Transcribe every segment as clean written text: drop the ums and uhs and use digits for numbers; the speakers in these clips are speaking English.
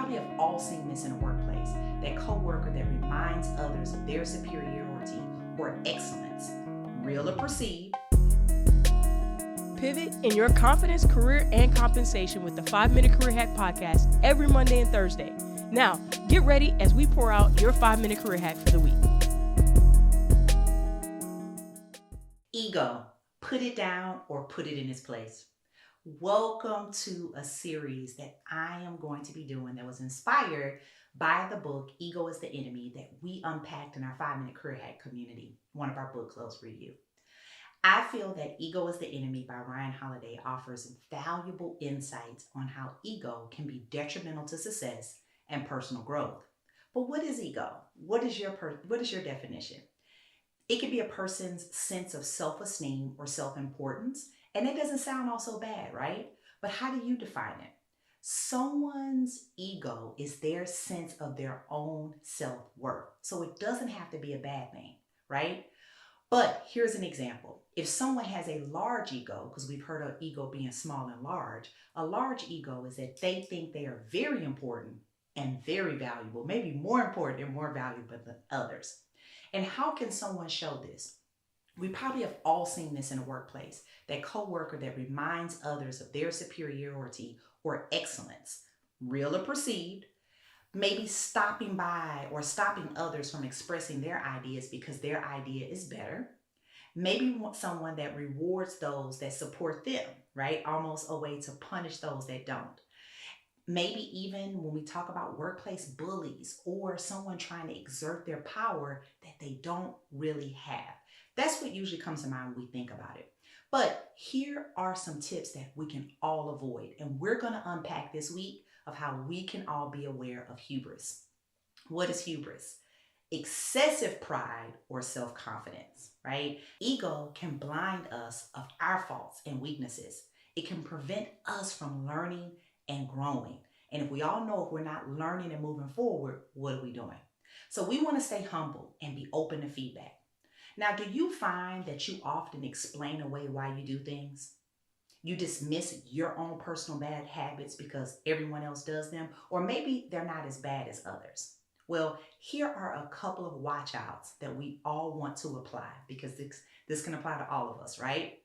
probably have all seen this in a workplace, that coworker that reminds others of their superiority or excellence, real or perceived. Pivot in your confidence, career, and compensation with the 5-Minute Career Hack Podcast every Monday and Thursday. Now, get ready as we pour out your 5-Minute Career Hack for the week. Ego, put it down or put it in its place. Welcome to a series that I am going to be doing that was inspired by the book Ego is the Enemy that we unpacked in our 5-Minute Career Hack community, one of our book clubs for you. I feel that Ego is the Enemy by Ryan Holiday offers valuable insights on how ego can be detrimental to success and personal growth. But what is ego? What is your definition? It can be a person's sense of self-esteem or self-importance, and it doesn't sound all so bad, right? But how do you define it? Someone's ego is their sense of their own self-worth. So it doesn't have to be a bad thing, right? But here's an example. If someone has a large ego, because we've heard of ego being small and large, a large ego is that they think they are very important and very valuable, maybe more important and more valuable than others. And how can someone show this? We probably have all seen this in a workplace, that coworker that reminds others of their superiority or excellence, real or perceived, maybe stopping by or stopping others from expressing their ideas because their idea is better. Maybe someone that rewards those that support them, right? Almost a way to punish those that don't. Maybe even when we talk about workplace bullies or someone trying to exert their power that they don't really have. That's what usually comes to mind when we think about it. But here are some tips that we can all avoid. And we're going to unpack this week of how we can all be aware of hubris. What is hubris? Excessive pride or self-confidence, right? Ego can blind us of our faults and weaknesses. It can prevent us from learning and growing. And if we all know if we're not learning and moving forward, what are we doing? So we want to stay humble and be open to feedback. Now, do you find that you often explain away why you do things? You dismiss your own personal bad habits because everyone else does them, or maybe they're not as bad as others. Well, here are a couple of watch outs that we all want to apply because this can apply to all of us, right?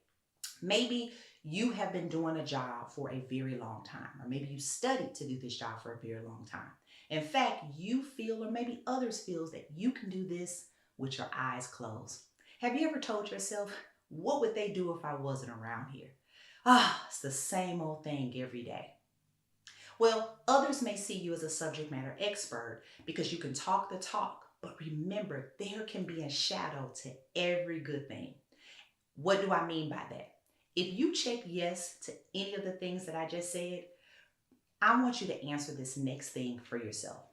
Maybe you have been doing a job for a very long time, or maybe you studied to do this job for a very long time. In fact, you feel, or maybe others feel, that you can do this with your eyes closed. Have you ever told yourself, what would they do if I wasn't around here? It's the same old thing every day. Well, others may see you as a subject matter expert because you can talk the talk, but remember, there can be a shadow to every good thing. What do I mean by that? If you check yes to any of the things that I just said, I want you to answer this next thing for yourself.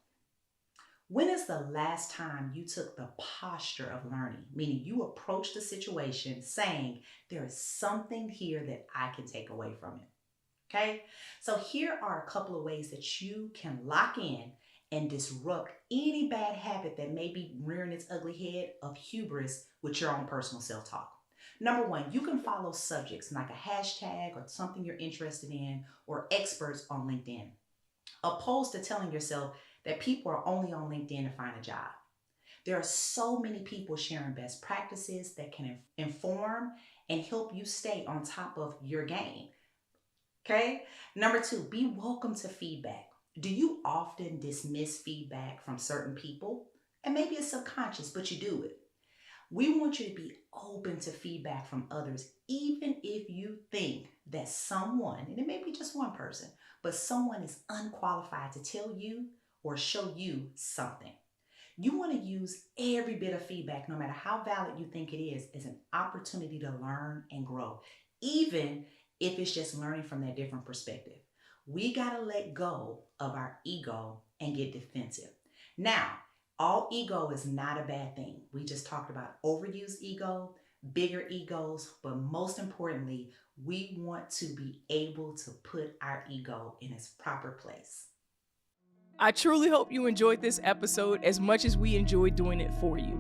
When is the last time you took the posture of learning, meaning you approached the situation saying, there is something here that I can take away from it? Okay, so here are a couple of ways that you can lock in and disrupt any bad habit that may be rearing its ugly head of hubris with your own personal self-talk. Number one, you can follow subjects like a hashtag or something you're interested in or experts on LinkedIn, opposed to telling yourself that people are only on LinkedIn to find a job. There are so many people sharing best practices that can inform and help you stay on top of your game. Okay? Number two, be welcome to feedback. Do you often dismiss feedback from certain people? And maybe it's subconscious, but you do it. We want you to be open to feedback from others, even if you think that someone, and it may be just one person, but someone is unqualified to tell you or show you something. You want to use every bit of feedback, no matter how valid you think it is, as an opportunity to learn and grow, even if it's just learning from that different perspective. We got to let go of our ego and get defensive. Now, all ego is not a bad thing. We just talked about overused ego, bigger egos, but most importantly, we want to be able to put our ego in its proper place. I truly hope you enjoyed this episode as much as we enjoyed doing it for you.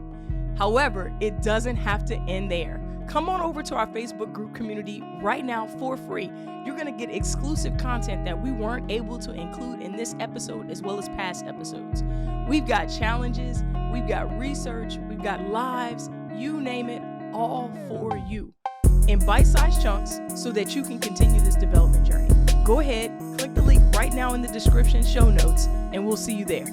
However, it doesn't have to end there. Come on over to our Facebook group community right now for free. You're going to get exclusive content that we weren't able to include in this episode as well as past episodes. We've got challenges, we've got research, we've got lives, you name it, all for you in bite-sized chunks so that you can continue this development journey. Go ahead, click the link right now in the description show notes, and we'll see you there.